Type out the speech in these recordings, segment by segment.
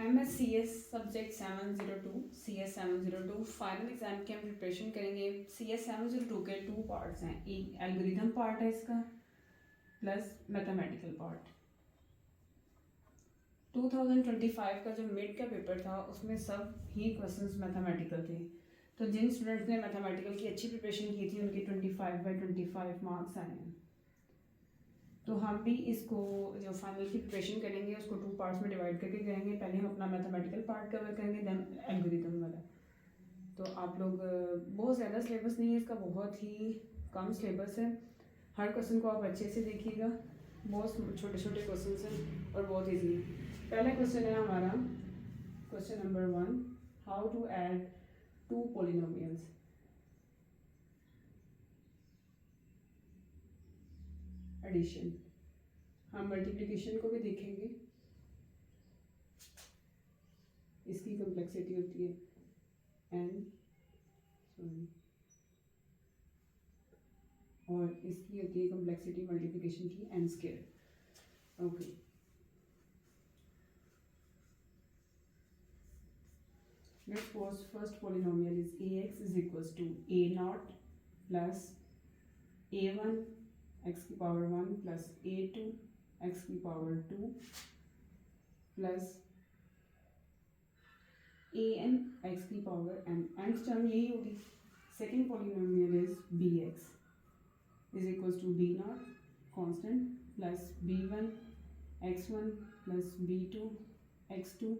MSCS subject 702 CS 702 final exam की हम preparation करेंगे। CS 702 के 2 पार्ट्स हैं, एक एल्गोरिथम पार्ट है इसका प्लस मैथमेटिकल पार्ट। 2025 का जो मिड का पेपर था उसमें सब ही क्वेश्चंस मैथमेटिकल थे, तो जिन स्टूडेंट्स ने मैथमेटिकल की अच्छी प्रिपरेशन की थी उनके 25/25 मार्क्स आए हैं। तो हम भी इसको जो फाइनल की प्रिपरेशन करेंगे उसको 2 पार्ट्स में डिवाइड करके करेंगे। पहले हम अपना मैथमेटिकल पार्ट कवर करेंगे, देन एल्गोरिथम वाला। तो आप लोग बहुत ज़्यादा सिलेबस नहीं है इसका, बहुत ही कम सिलेबस है। हर क्वेश्चन को आप अच्छे से देखिएगा, बहुत छोटे छोटे क्वेश्चन हैं और बहुत ईजी है। पहला क्वेश्चन है हमारा question number 1, how to add 2 polynomials. Addition, हम मल्टीप्लिकेशन को भी देखेंगे, इसकी कॉम्प्लेक्सिटी होती है n सॉरी और इसकी होती है कॉम्प्लेक्सिटी मल्टीप्लिकेशन की n²। Okay, let's suppose first polynomial is ax is equals to a0 plus a1 x की पावर 1 plus a2 x की पावर 2 plus an x की पावर n। nth टर्म यही होगी। Second polynomial is bx is equals to b0 constant plus b1 x1 plus b2 x2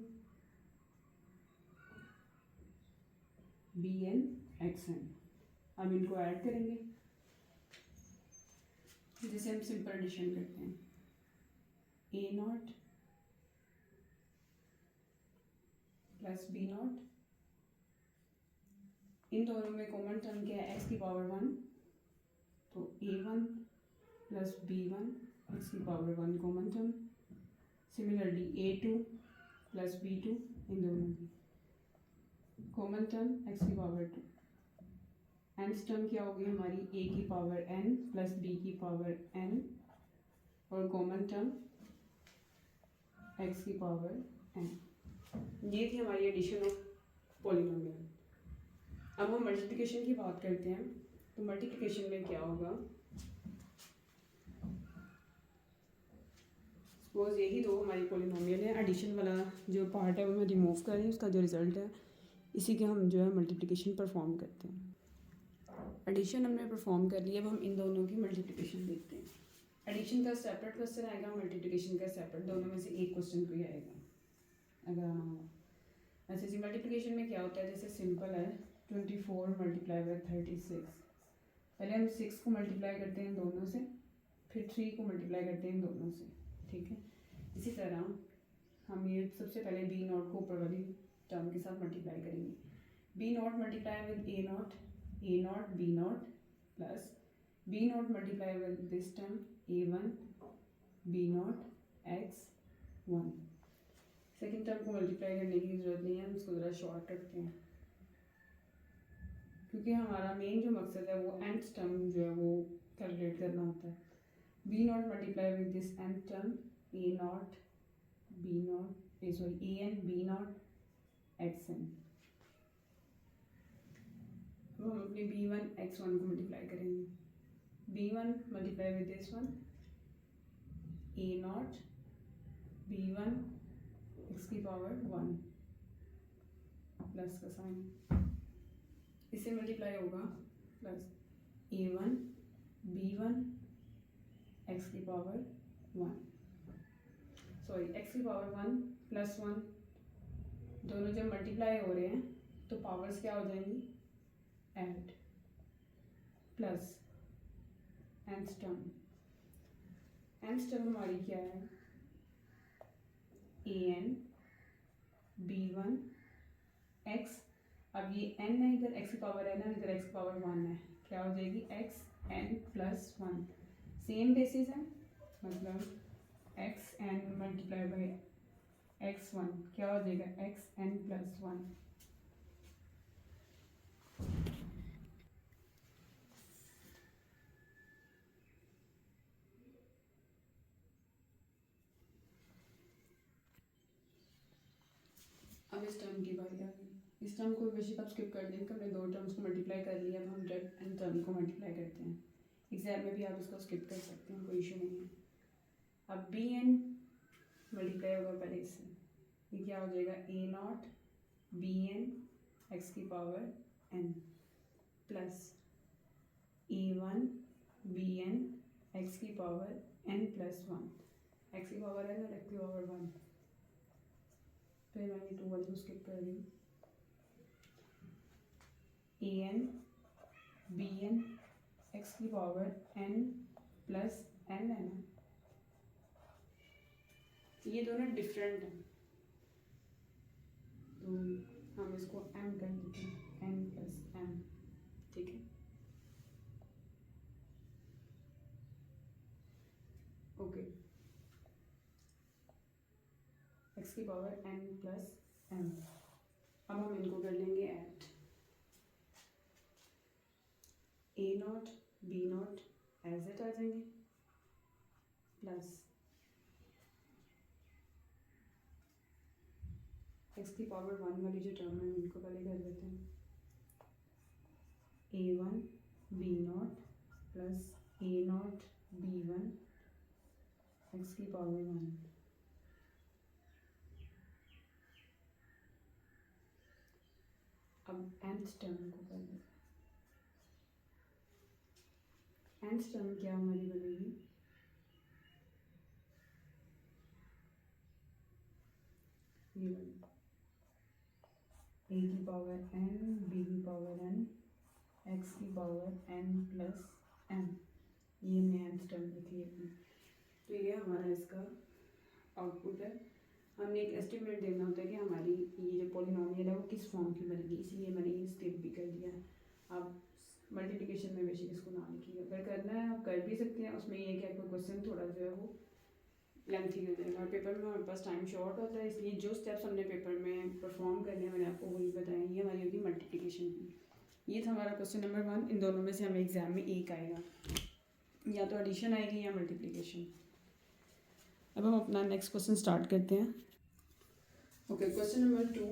bn xn। अब इनको add करेंगे जिसे हम सिंपल एडिशन करते हैं। a0 प्लस b0, इन दोनों में कॉमन टर्म क्या है, x की पावर 1, तो a1 प्लस b1 x की power 1 common term. Similarly a2 plus b2, इन दोनों की कॉमन टर्म x की पावर 2। nth टर्म क्या होगी हमारी, a की पावर n प्लस b की पावर n और कॉमन टर्म x की पावर n। ये थी हमारी एडिशन ऑफ पॉलिनोमियल। अब हम मल्टीप्लिकेशन की बात करते हैं, तो मल्टीप्लिकेशन में क्या होगा, सपोज यही दो हमारी पॉलिनोमियल है, एडिशन वाला जो पार्ट है वो मैं रिमूव कर रही हूँ, उसका जो रिजल्ट है इसी के हम जो है मल्टीप्लिकेशन परफॉर्म करते हैं। एडिशन हमने परफॉर्म कर लिया, अब हम इन दोनों की मल्टीप्लिकेशन देखते हैं। एडिशन का सेपरेट क्वेश्चन आएगा, मल्टीप्लिकेशन का सेपरेट, दोनों में से एक क्वेश्चन कोई आएगा अगर आना होगा। अच्छा जी, मल्टीप्लिकेशन में क्या होता है, जैसे सिंपल है 24 मल्टीप्लाई बाई 36। पहले हम 6 को मल्टीप्लाई करते हैं दोनों से, फिर 3 को मल्टीप्लाई करते हैं दोनों से, ठीक है। इसी तरह हम ये सबसे पहले b0 को ऊपर वाली टर्म के साथ मल्टीप्लाई करेंगे। b0 multiply with a0 b0 plus b0 multiply with this term a1 b0 x1। Second term को मल्टीप्लाई करने की जरूरत नहीं है, हम इसको ज़रा शॉर्ट करते हैं क्योंकि हमारा मेन जो मकसद है वो nth टर्म जो है वो कैलकुलेट करना होता है। b0 multiply with this nth term a0 b0 an b0 xn। अब हम अपने b1 x1 को मल्टीप्लाई करेंगे। b1 multiply with this one a0 b1 x की पावर 1 प्लस का साइन, इससे मल्टीप्लाई होगा प्लस a1 b1 x की पावर 1 सॉरी x की पावर 1 प्लस 1, दोनों जब मल्टीप्लाई हो रहे हैं तो पावर्स क्या हो जाएंगी, add plus nth term. nth term हमारी क्या है, an b1 x। अब ये n है, इधर x की पावर n है, इधर x की पावर 1 है, क्या हो जाएगी x n plus 1। Same basis है, मतलब x n multiply by x1 क्या हो जाएगा x n प्लस 1। इस टर्म की बारी आ गई। इस टर्म को बेशक आप स्किप कर देंगे, हमने दो टर्म्स को मल्टीप्लाई कर लिया, अब हम डायरेक्ट इन टर्म को मल्टीप्लाई करते हैं। एग्जाम में भी आप इसको स्किप कर सकते हैं, कोई इशू नहीं है। अब बी एन मल्टीप्लाई होगा पहले इससे, ये क्या हो जाएगा A not B N X की power N plus A one B N X की power N plus one, x की पावर एन और एक्स की पावर वन। फिर मैं ये टू वाली को स्किप कर रही हूँ। A N B N X की पावर एन प्लस एन है ना, ये दोनों डिफरेंट हैं तो हम इसको m कर देते हैं, n प्लस m, ठीक है। ओके, x की पावर n प्लस m। अब हम इनको कर लेंगे add, a nought b nought as it आ जाएंगे प्लस x की पावर वन वाली जो टर्म है इनको पहले कर देते हैं, a one b nought plus a not b one x की पावर वन। अब nth टर्म को कर देते हैं, nth टर्म क्या हमारी बनेगी, ये a की पावर n b की पावर n x की पावर n प्लस m, ये हमने nth टर्म लिख ली अपनी। तो ये हमारा इसका आउटपुट है। हमने एक एस्टिमेट देना होता है कि हमारी ये जो पॉलिनोमियल है वो किस फॉर्म की बनेगी, इसीलिए मैंने ये स्किप भी कर दिया है। आप मल्टीप्लिकेशन में बेशक इसको ना लिखिएगा, अगर करना है आप कर भी सकते हैं। उसमें ये क्या कोई क्वेश्चन थोड़ा जो है वो लेंथी हो जाएगा, पेपर में हमारे पास टाइम शॉर्ट होता है, इसलिए जो स्टेप्स हमने पेपर में परफॉर्म करने हैं मैंने आपको वही बताया। ये हमारी होगी मल्टीप्लिकेशन की। ये था हमारा क्वेश्चन नंबर 1। इन दोनों में से हमें एग्जाम में एक आएगा, या तो एडिशन आएगी या मल्टीप्लिकेशन। अब हम अपना नेक्स्ट क्वेश्चन स्टार्ट करते हैं। Okay, question number 2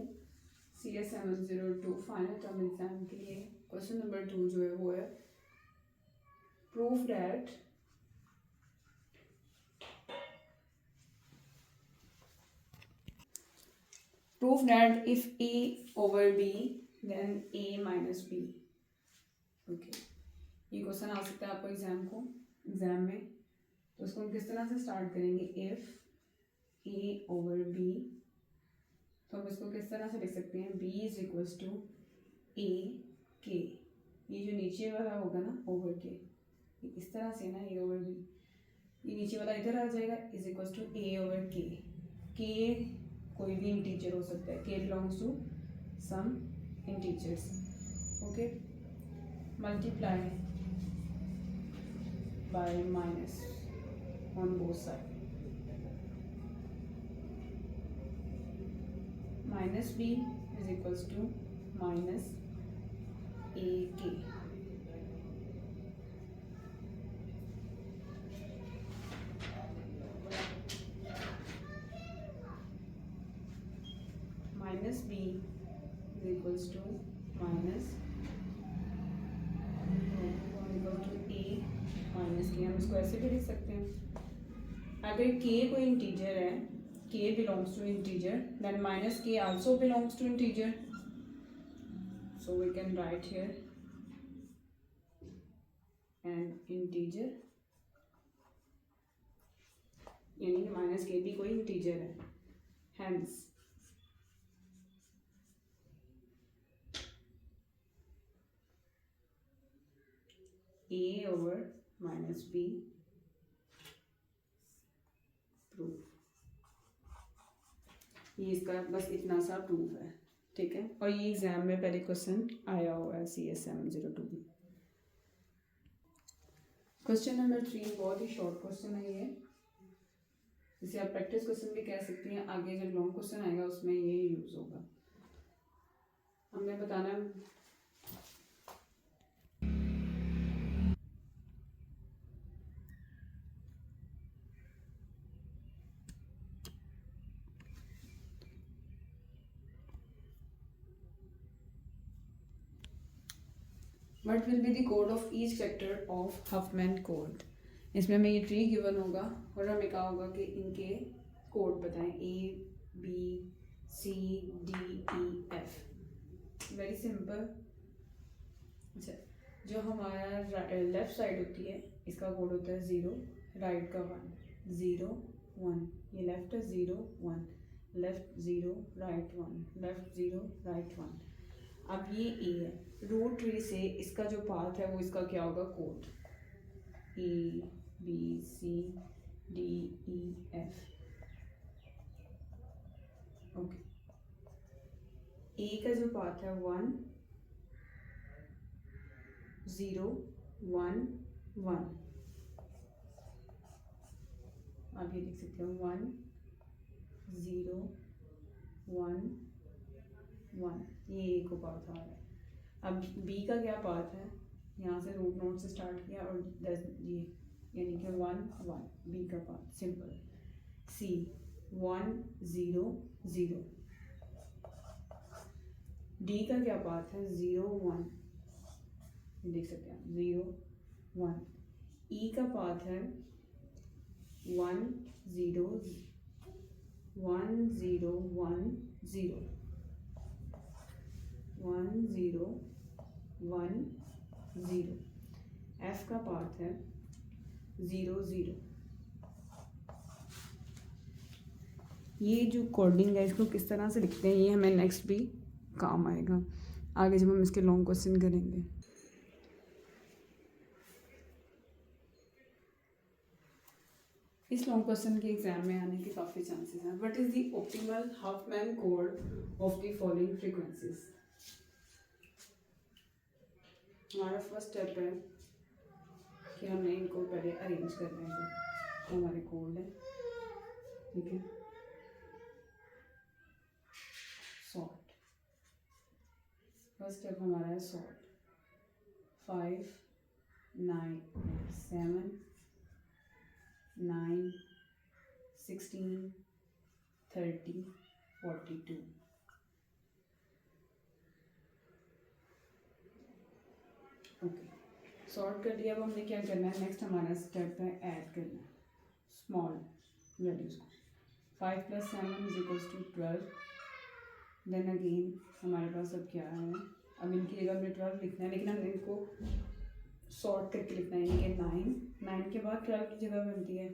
CS 702 final term exam के लिए क्वेश्चन नंबर 2 जो है वो है prove that if a over b then a minus b। Okay, ये क्वेश्चन आ सकता है आपको एग्जाम में, तो उसको हम किस तरह से स्टार्ट करेंगे, इफ a over b, तो हम इसको किस तरह से लिख सकते हैं, b is equals to a k, ये जो नीचे वाला होगा ना ओवर के, इस तरह से ना, a over b, ये नीचे वाला इधर आ जाएगा, is equals to a over k कोई भी इंटीजर हो सकता है, k belongs to some integers. Okay, multiply by minus on both side, minus b is equals to minus a k। Minus b is equals to minus a minus K, हम इसको ऐसे भी लिख सकते हैं। अगर k कोई इंटीजर है, k belongs to integer, then minus k also belongs to integer, so we can write here an integer, यानी कि माइनस के भी कोई इंटीजर है, hence a over minus b proof. ये इसका बस इतना सा प्रूफ है, ठीक है। और ये एग्जाम में पहले क्वेश्चन आया हुआ है CS 702 में। क्वेश्चन नंबर 3 बहुत ही शॉर्ट क्वेश्चन है ये, जिसे आप प्रैक्टिस क्वेश्चन भी कह सकती हैं। आगे जब लॉन्ग क्वेश्चन आएगा उसमें ये यूज होगा। हमने बताना what will be the code of each character of Huffman code. इसमें हमें ये ट्री गिवन होगा और हमें कहा होगा कि इनके कोड बताएं ABCDEF। Very simple. अच्छा, जो हमारा लेफ़्ट साइड होती है इसका कोड होता है 0, राइट का 1, 0 1, ये लेफ़्ट है 0 1, लेफ़्ट 0 राइट 1, लेफ़्ट 0 राइट 1। अब ये ए है, रूट ट्री से इसका जो पाथ है वो इसका क्या होगा, कोड ABCDEF। ओके, ए का जो पाथ है 1 0 1 1, आप ये लिख सकते हो 1 0 1 1, ये ए को पाथ आ रहा है। अब बी का क्या पाथ है, यहाँ से रूट नोड से स्टार्ट किया और 10 ये यानी कि 1 1, बी का पाथ सिंपल। सी 1 0 0, डी का क्या पाथ है 0 1, देख सकते हैं 0 1। ई का पाथ है 1 0 1 0 1 0, 1 0 1 0। एफ का पाथ है 0 0। ये जो कोडिंग है इसको किस तरह से लिखते हैं ये हमें नेक्स्ट भी काम आएगा आगे जब हम इसके लॉन्ग क्वेश्चन करेंगे। इस लॉन्ग क्वेश्चन के एग्जाम में आने के काफ़ी चांसेस हैं। What is the optimal Huffman code of the following frequencies. हमारा फर्स्ट स्टेप है कि हमने इनको पहले अरेंज करना है, जो हमारे कोड है, ठीक है। सॉर्ट, फर्स्ट स्टेप हमारा है सॉर्ट। 5 9 7 9 16 30 42। ओके, सॉर्ट कर दिया। अब हमने क्या करना है, नेक्स्ट हमारा स्टेप है ऐड करना है स्मॉल वैल्यूज़ को। 5 + 7 = 12। देन अगेन हमारे पास अब क्या है, अब इनकी जगह हमने 12 लिखना है, लेकिन हमने इनको सॉर्ट करके लिखना है, यानी कि 9 के बाद 12 की जगह बनती है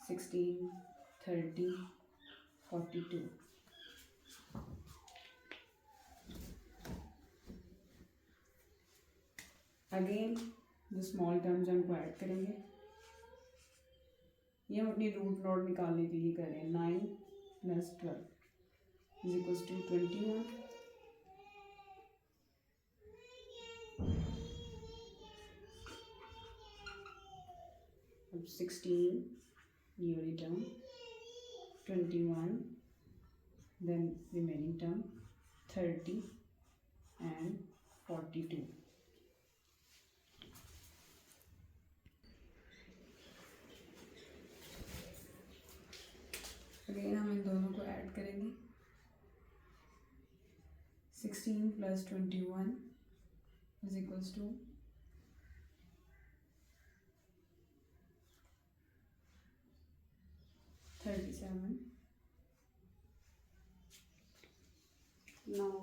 16 30 42। अगेन जो स्मॉल टर्म्स हैं उनको ऐड करेंगे। ये हम अपनी रूट नोड निकालने के लिए कर रहे हैं। 9 + 12 = 21। अब 16 ये वाली term, 21, then remaining term 30 and 42। Again हम इन दोनों को ऐड करेंगे। 16 + 21 = 37। Now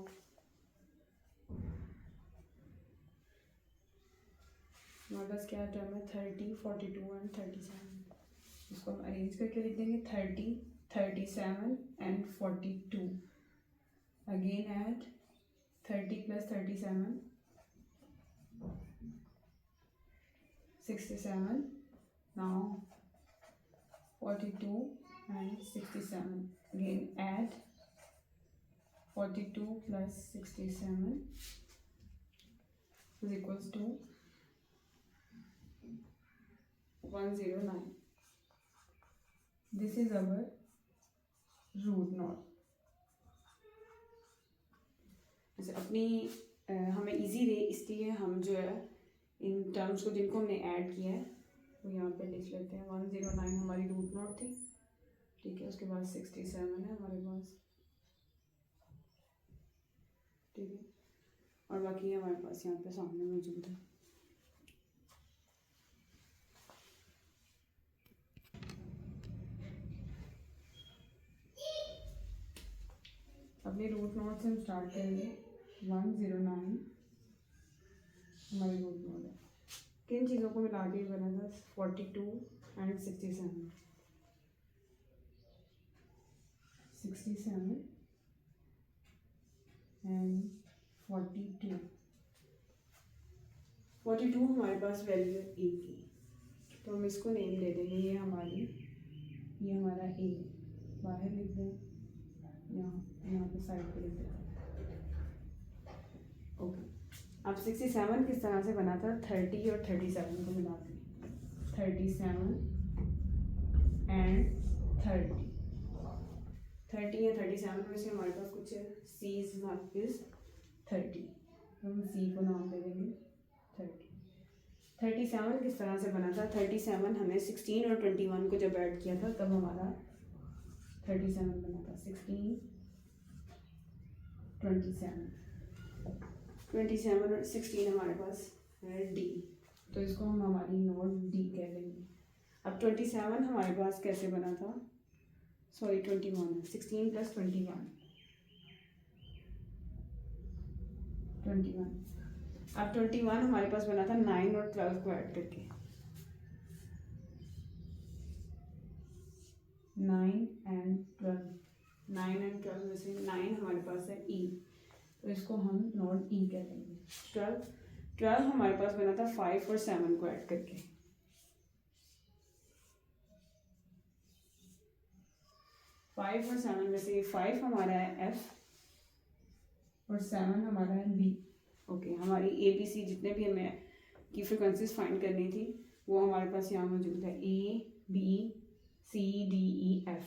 हमारे पास क्या टर्म है, 30 42 एंड 37। इसको हम अरेंज करके लिख देंगे 30 37 and 42। Again add 30 + 37 67। Now 42 and 67. Again add 42 + 67 = 109. This is our root node. जैसे अपनी हमें इजी रहे इसलिए हम जो है इन टर्म्स को जिनको हमने ऐड किया है वो यहाँ पे लिख लेते हैं। 109 हमारी रूट नोड थी, ठीक है। उसके बाद 67 है हमारे पास, ठीक है। और बाकी हमारे पास यहाँ पे सामने मौजूद है। अपने रूट नोट से हम स्टार्ट करेंगे। 109 हमारी रूट नोट है। किन चीज़ों को मिला के बना था? 42 एंड 67 एंड 42 हमारे पास वैल्यू है ए की, तो हम इसको नेम दे देंगे। ये हमारा ए बाहर लिख दें, यहाँ पे साइड पे लिख दें। ओके, अब 67 किस तरह से बना था? 30 और 37 को मिला के, 37 एंड 30 या 37 में से हमारे पास कुछ है। सी इज 30, तो हम सी को नाम दे देंगे 30। 37 किस तरह से बना था? 37 हमने 16 और 21 को जब ऐड किया था तब हमारा 37 बना था। 16 27 और 16 हमारे पास है डी, तो इसको हम हमारी नोट डी कह देंगे। अब 27 हमारे पास कैसे बना था? Sorry 21, 16 plus 21। अब 21 हमारे पास बना था 9 और 12 को ऐड करके। 9 एंड 12 में से 9 हमारे पास है ई, तो इसको हम नोट ई कह देंगे। 12 हमारे पास बना था 5 और 7 को ऐड करके। 5 और 7 में से 5 हमारा है एफ और 7 हमारा है बी। ओके, हमारी ए बी सी जितने भी हमें की फ्रिक्वेंसीज फाइंड करनी थी वो हमारे पास यहाँ मौजूद है। A B C D E F.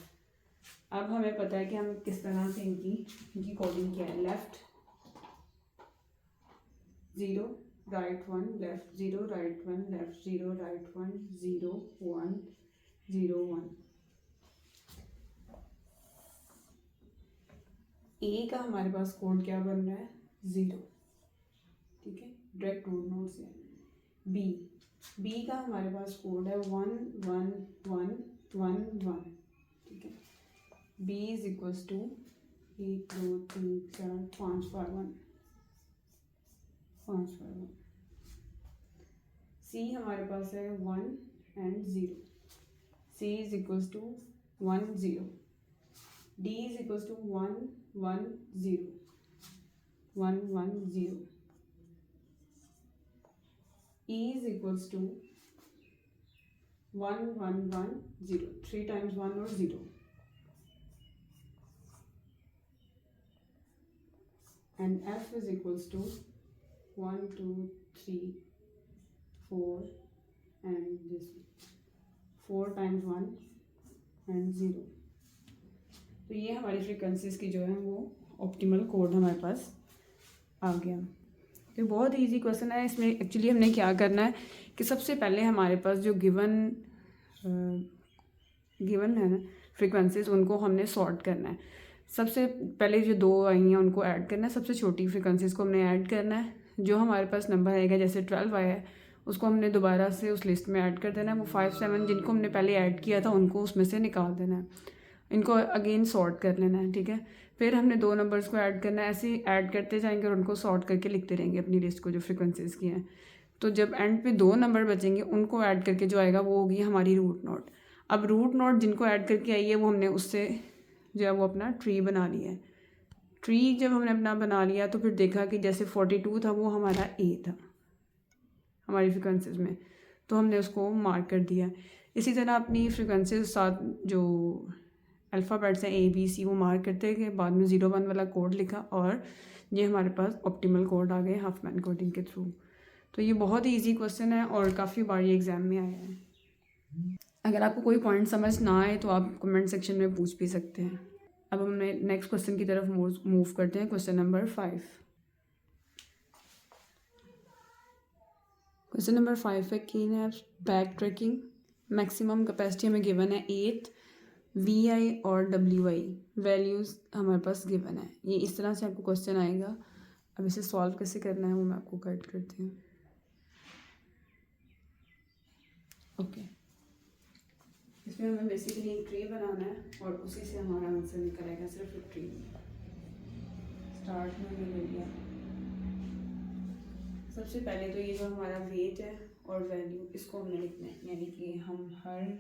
अब हमें पता है कि हम किस तरह से इनकी कोडिंग किया है। Left 0 right 1 left 0 right 1 left 0 right 1 0 1 0 1। ए का हमारे पास कोड क्या बन रहा है? 0, ठीक है, डायरेक्ट रूट नोड से। बी का हमारे पास कोड है 1 1 1 1 1, ठीक है। बी इज इक्वल्स टू 1 2 3 4 5 बार 1 5 बार 1। सी हमारे पास है 1 and 0। C is equals to 1 0। D is equals to 1 1 0 1 1 0। E is equals to 1 1 1 0, 3 times 1 or 0, and F is equals to 1 2 3 4 and this 4 times 1 and 0। तो ये हमारी फ्रीक्वेंसीज की जो है वो ऑप्टिमल कोड हमारे पास आ गया। तो बहुत इजी क्वेश्चन है। इसमें एक्चुअली हमने क्या करना है कि सबसे पहले हमारे पास जो गिवन है ना फ्रीक्वेंसीज, उनको हमने सॉर्ट करना है। सबसे पहले जो 2 आई हैं उनको ऐड करना है। सबसे छोटी फ्रीक्वेंसीज को हमने ऐड करना है। जो हमारे पास नंबर आएगा, जैसे 12 आया है, उसको हमने दोबारा से उस लिस्ट में ऐड कर देना है। वो 5 7 जिनको हमने पहले ऐड किया था उनको उसमें से निकाल देना है। इनको अगेन सॉर्ट कर लेना है, ठीक है। फिर हमने 2 नंबर्स को ऐड करना है। ऐसे ही ऐड करते जाएंगे और उनको सॉर्ट करके लिखते रहेंगे अपनी लिस्ट को जो फ्रीक्वेंसीज की हैं। तो जब एंड पे 2 नंबर बचेंगे उनको ऐड करके जो आएगा वो होगी हमारी रूट नोट। अब रूट नोट जिनको ऐड करके आई है वो हमने उससे जो है वो अपना ट्री बना लिया है। ट्री जब हमने अपना बना लिया तो फिर देखा कि जैसे 42 था वो हमारा ए था हमारी फ्रिक्वेंसीज में, तो हमने उसको मार्क कर दिया। इसी तरह अपनी फ्रिक्वेंसीज साथ जो अल्फ़ाबेट्स हैं ए बी सी वो मार्क करते गए। बाद में 0 1 वाला कोड लिखा और ये हमारे पास ऑप्टिमल कोड आ गए हाफमैन कोडिंग के थ्रू। तो ये बहुत ही ईजी क्वेश्चन है और काफ़ी बार ये एग्ज़ाम में आया है। अगर आपको कोई पॉइंट समझ ना आए तो आप कमेंट सेक्शन में पूछ भी सकते हैं। अब हम नेक्स्ट क्वेश्चन की तरफ मूव करते हैं। Question number 5। क्वेश्चन नंबर 5 है कीन app back tracking. Maximum capacity हमें गिवन है 8, VI और WI वैल्यूज़ हमारे पास गिवन है। ये इस तरह से आपको क्वेश्चन आएगा। अब इसे सॉल्व कैसे करना है वो मैं आपको गाइड करती हूँ। ओके, इसमें हमें बेसिकली एक ट्री बनाना है और उसी से हमारा आंसर निकल आएगा, सिर्फ एक ट्री। स्टार्ट में हमने ले लिया। सबसे पहले तो ये जो हमारा वेट है और वैल्यू, इसको हमने लिखना है, यानी कि हम हर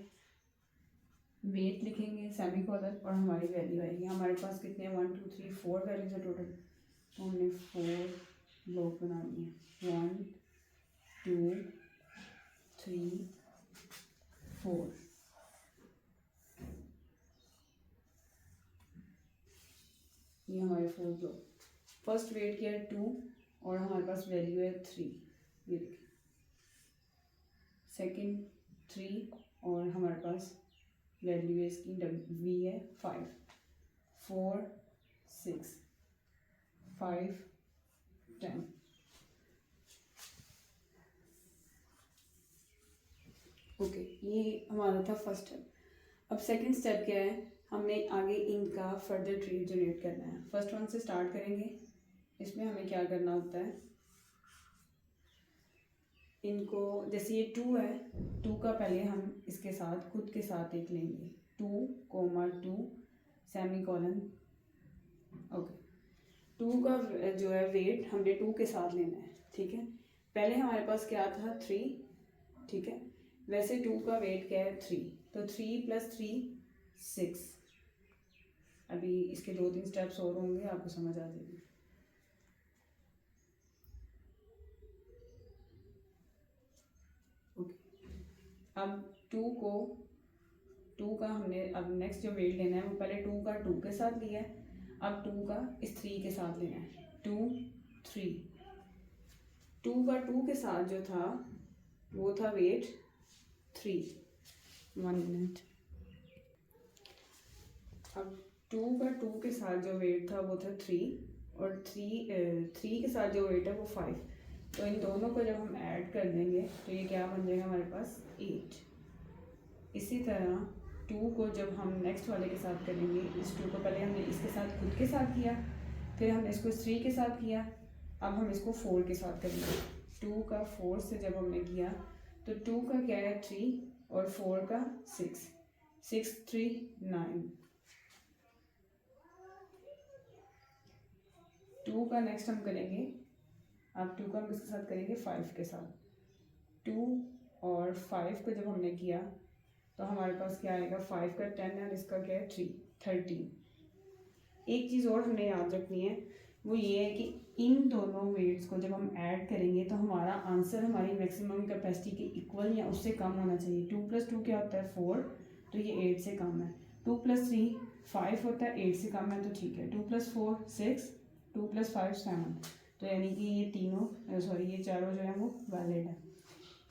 वेट लिखेंगे सेमीकोलन और हमारी वैल्यू आएगी। हमारे पास कितने 1 2 3 4 वैल्यूज है टोटल, तो हमने 4 ब्लॉक बना लिए। 1 2 3 4, ये हमारे 4 ब्लॉक। फर्स्ट वेट किया है 2 और हमारे पास वैल्यू है 3, ये देखिए। सेकंड 3 और हमारे पास वैल्यू है इसकी वी है 5, 4 6 5 10। ओके, ये हमारा था फर्स्ट स्टेप। अब सेकंड स्टेप क्या है, हमें आगे इनका फर्दर ट्री जनरेट करना है। फर्स्ट वन से स्टार्ट करेंगे। इसमें हमें क्या करना होता है, इनको जैसे ये 2 है, 2 का पहले हम इसके साथ खुद के साथ एक लेंगे, 2, सेमीकोलन। ओके, 2 का जो है वेट हमने 2 के साथ लेना है, ठीक है। पहले हमारे पास क्या था 3, ठीक है। वैसे 2 का वेट क्या है 3, तो 3 + 3 6। अभी इसके 2-3 स्टेप्स और होंगे, आपको समझ आ जाएगी। अब 2 का हमने अब नेक्स्ट जो वेट लेना है वो पहले 2 का 2 के साथ लिया है, अब 2 का इस 3 के साथ लेना है, 2 3। 2 का 2 के साथ जो था वो था वेट 3, 1 मिनट। अब 2 का 2 के साथ जो वेट था वो था 3 और 3 के साथ जो वेट है वो 5। तो इन दोनों को जब हम ऐड कर देंगे तो ये क्या बन जाएगा हमारे पास 8। इसी तरह 2 को जब हम नेक्स्ट वाले के साथ करेंगे, इस 2 को पहले हमने इसके साथ खुद के साथ किया, फिर हमने इसको 3 के साथ किया, अब हम इसको 4 के साथ करेंगे। 2 का 4 से जब हमने किया तो 2 का क्या है 3 और 4 का 6, 6 3 9। 2 का नेक्स्ट हम करेंगे, अब 2 का हम किसके साथ करेंगे 5 के साथ। 2 और 5 को जब हमने किया तो हमारे पास क्या आएगा 5 का 10 और इसका क्या है 3 13। एक चीज़ और हमने याद रखनी है, वो ये है कि इन दोनों वेट्स को जब हम ऐड करेंगे तो हमारा आंसर हमारी मैक्सिमम कैपेसिटी के इक्वल या उससे कम होना चाहिए। 2 + 2 क्या होता है 4, तो ये 8 से कम है। 2 + 3 5 होता है, 8 से कम है, तो ठीक है। 2 + 4 6, 2 + 5 7, तो यानी कि ये तीनों ये चारों जो है वो वैलिड है।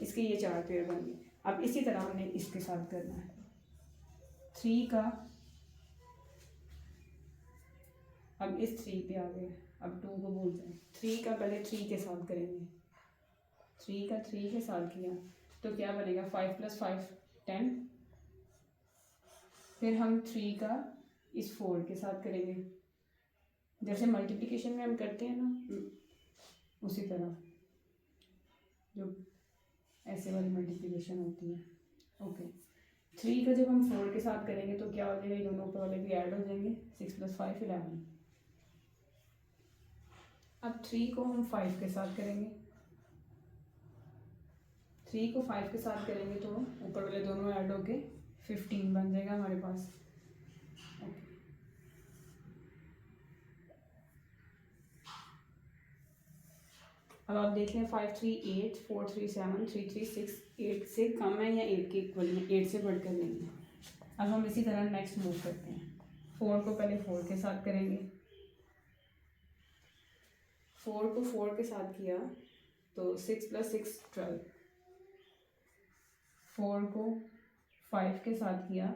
इसके ये 4 पेयर बन गए। अब इसी तरह हमने इसके साथ करना है। 3 का अब इस 3 पे आ गए, अब 2 को भूल जाए। 3 का पहले 3 के साथ करेंगे, 3 का 3 के साथ किया तो क्या बनेगा 5 + 5 10। फिर हम 3 का इस 4 के साथ करेंगे, जैसे मल्टीप्लिकेशन में हम करते हैं ना, उसी तरह जो ऐसे वाली मल्टीप्लिकेशन होती है। ओके, 3 का जब हम 4 के साथ करेंगे तो क्या हो जाएगा, ये दोनों ऊपर वाले भी ऐड हो जाएंगे, 6 + 5 11। अब 3 को हम 5 के साथ करेंगे, 3 को 5 के साथ करेंगे तो ऊपर वाले दोनों ऐड होके 15 बन जाएगा हमारे पास। ओके, अब आप देख लें 5 3 8 4 3 7 3 3 6, 8 से कम है या 8 के इक्वल है, 8 से बढ़कर नहीं है। अब हम इसी तरह नेक्स्ट मूव करते हैं। 4 को पहले 4 के साथ करेंगे, 4 को 4 के साथ किया तो 6 + 6 12। 4 को 5 के साथ किया,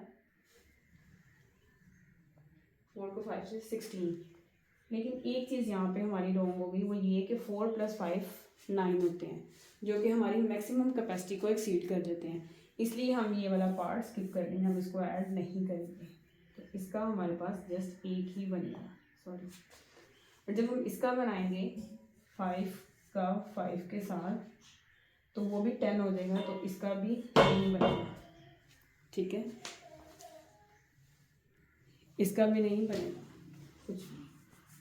4 को 5 से 16। लेकिन एक चीज़ यहाँ पे हमारी रॉन्ग हो गई, वो ये कि 4 + 5 9 होते हैं, जो कि हमारी मैक्सिमम कैपेसिटी को एक्सीड कर देते हैं। इसलिए हम ये वाला पार्ट स्किप कर देंगे, हम इसको ऐड नहीं करेंगे। तो इसका हमारे पास जस्ट एक ही बनेगा, सॉरी। और जब हम इसका बनाएंगे 5 का 5 के साथ तो वो भी 10 हो जाएगा, तो इसका भी नहीं बनेगा। ठीक है, इसका भी नहीं बनेगा कुछ भी,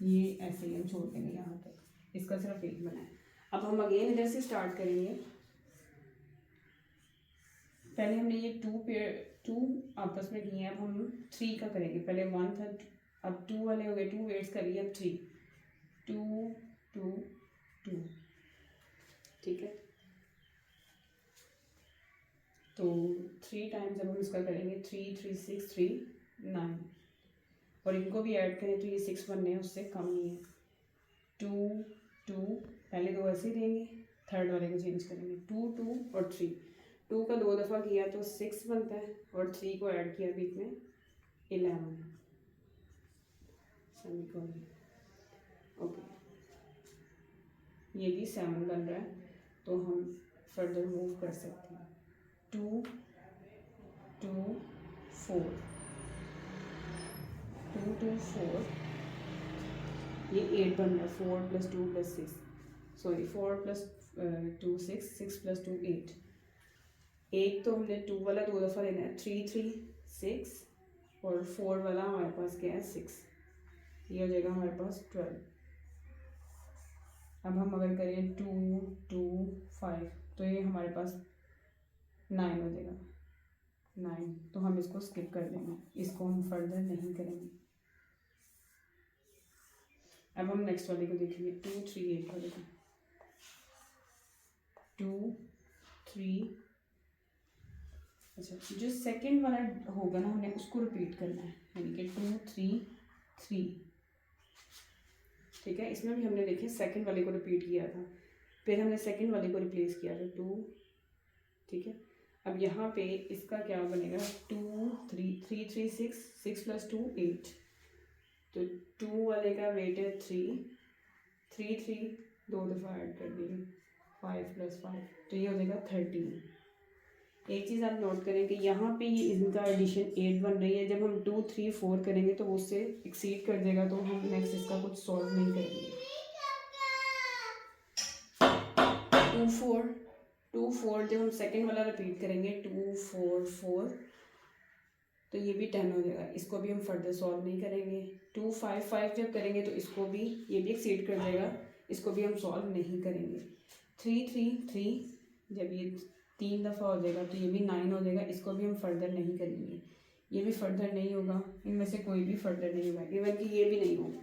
ये ऐसे ही हम छोड़ देंगे यहाँ तक, इसका सिर्फ एक बना है। अब हम अगेन इधर से स्टार्ट करेंगे। पहले हमने ये टू आपस में किए हैं, अब हम 3 का करेंगे। पहले 1 था, अब 2 वाले हो गए, 2 वेट्स करिए, अब 3 2 2 2। ठीक है, तो 3 टाइम्स जब हम इसका करेंगे 3 3 6 3 9, और इनको भी ऐड करें तो ये 6 बनने हैं, उससे कम नहीं है। 2 2, पहले 2 ऐसे ही देंगे, थर्ड वाले को चेंज करेंगे, 2 2 और 3। 2 का 2 दफ़ा किया तो 6 बनता है, और 3 को ऐड किया बीच में 11 सेमीकोलन। ओके, ये भी 7 बन रहा है, तो हम फर्दर मूव कर सकते हैं। 2 2 4 2 2 4, ये 8 बन रहा है। 4 + 2 + 6, सॉरी 4 + 2 6, 6 + 2 8। 8 तो हमने 2 वाला 2 दफ़ा लेना है, 3 3 6, और 4 वाला हमारे पास क्या है 6, ये हो जाएगा हमारे पास 12। अब हम अगर करें 2 2 5, तो ये हमारे पास 9 हो जाएगा, 9। तो हम इसको स्किप कर देंगे, इसको हम फर्दर नहीं करेंगे। अब हम नेक्स्ट वाले को देखेंगे, 2 3 8 वाले को। 2 3, अच्छा, जो सेकंड वाला होगा ना, हमने उसको रिपीट करना है, यानी कि 2 3 3। ठीक है, इसमें भी हमने देखे सेकंड वाले को रिपीट किया था, फिर हमने सेकंड वाले को रिप्लेस किया था 2। ठीक है, अब यहाँ पे इसका क्या बनेगा, 2 3 3 3 6, 6 + 2 8, तो 2 वाले का वेट है 3 3 3, 2 दफ़ा ऐड कर देंगे, 5 + 5, तो ये हो जाएगा 13। एक चीज़ आप नोट करें कि यहाँ पे ये इनका एडिशन 8 बन रही है, जब हम 2 3 4 करेंगे तो वो उससे एक्सीड कर देगा, तो हम नेक्स्ट इसका कुछ सॉल्व नहीं करेंगे। 2 4 जब हम सेकंड वाला रिपीट करेंगे 2 4 4, तो ये भी 10 हो जाएगा, इसको भी हम फर्दर सॉल्व नहीं करेंगे। 2 5 5 जब करेंगे तो इसको भी, ये भी एक्सीड कर जाएगा, इसको भी हम सॉल्व नहीं करेंगे। 3 3 3, जब ये 3 दफ़ा हो जाएगा तो ये भी 9 हो जाएगा, इसको भी हम फर्दर नहीं करेंगे, ये भी फर्दर नहीं होगा, इनमें से कोई भी फर्दर नहीं होगा, इवन कि ये भी नहीं होगा,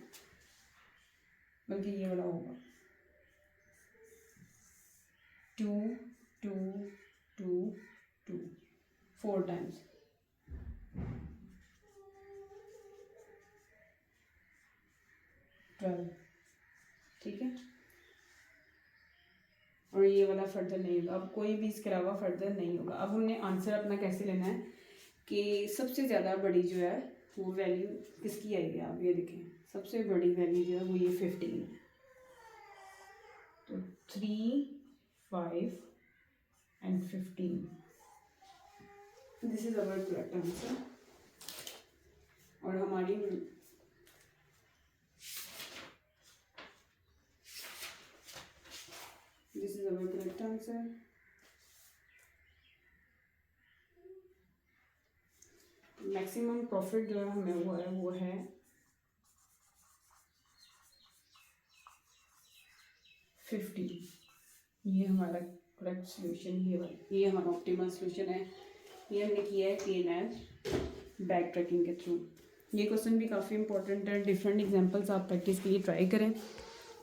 बल्कि ये वाला होगा। 2 2 2 2, 4 टाइम्स। ठीक है, और ये वाला फर्दर नहीं होगा, अब कोई भी इसके अलावा फर्दर नहीं होगा। अब हमने आंसर अपना कैसे लेना है कि सबसे ज़्यादा बड़ी जो है वो वैल्यू किसकी आएगी, आप ये देखें, सबसे बड़ी वैल्यू जो है वो ये 15 है, तो 3 5 and 15, this is our correct answer. और हमारी this is our correct answer. Maximum profit जो हमें हुआ है वो है 50। ये हमारा करेक्ट सोल्यूशन, ये हमारा ऑप्टिमल सोल्यूशन है। ये हमने किया है PNL बैक ट्रैकिंग के थ्रू। ये क्वेश्चन भी काफ़ी इंपॉर्टेंट है, डिफरेंट एग्जांपल्स आप प्रैक्टिस के लिए ट्राई करें,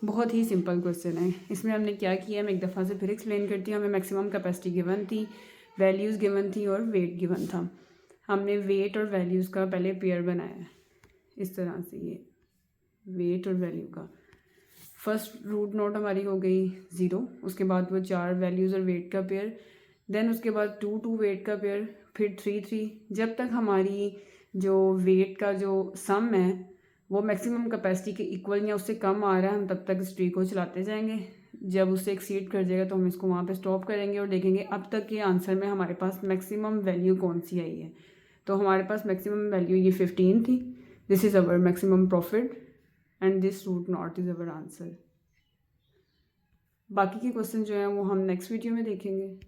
बहुत ही सिंपल क्वेश्चन है। इसमें हमने क्या किया, मैं एक दफ़ा से फिर एक्सप्लेन करती हूँ। हमें मैक्सिमम कैपेसिटी गिवन थी, वैल्यूज़ गिवन थी और वेट गिवन था। हमने वेट और वैल्यूज़ का पहले पेयर बनाया है इस तरह से, ये वेट और वैल्यू का फर्स्ट रूट नोट हमारी हो गई 0, उसके बाद वो 4 वैल्यूज़ और वेट का पेयर, देन उसके बाद 2 2 वेट का पेयर, फिर 3 3, जब तक हमारी जो वेट का जो सम है वो मैक्सिमम कैपेसिटी के इक्वल या उससे कम आ रहा है, हम तब तक इस ट्री को चलाते जाएंगे। जब उससे एक्सीड कर जाएगा तो हम इसको वहाँ पे स्टॉप करेंगे और देखेंगे अब तक के आंसर में हमारे पास मैक्सिमम वैल्यू कौन सी आई है। तो हमारे पास मैक्सिमम वैल्यू ये 15 थी, this is our maximum profit and this root node is our answer. बाकी के क्वेश्चन जो हैं वो हम नेक्स्ट वीडियो में देखेंगे।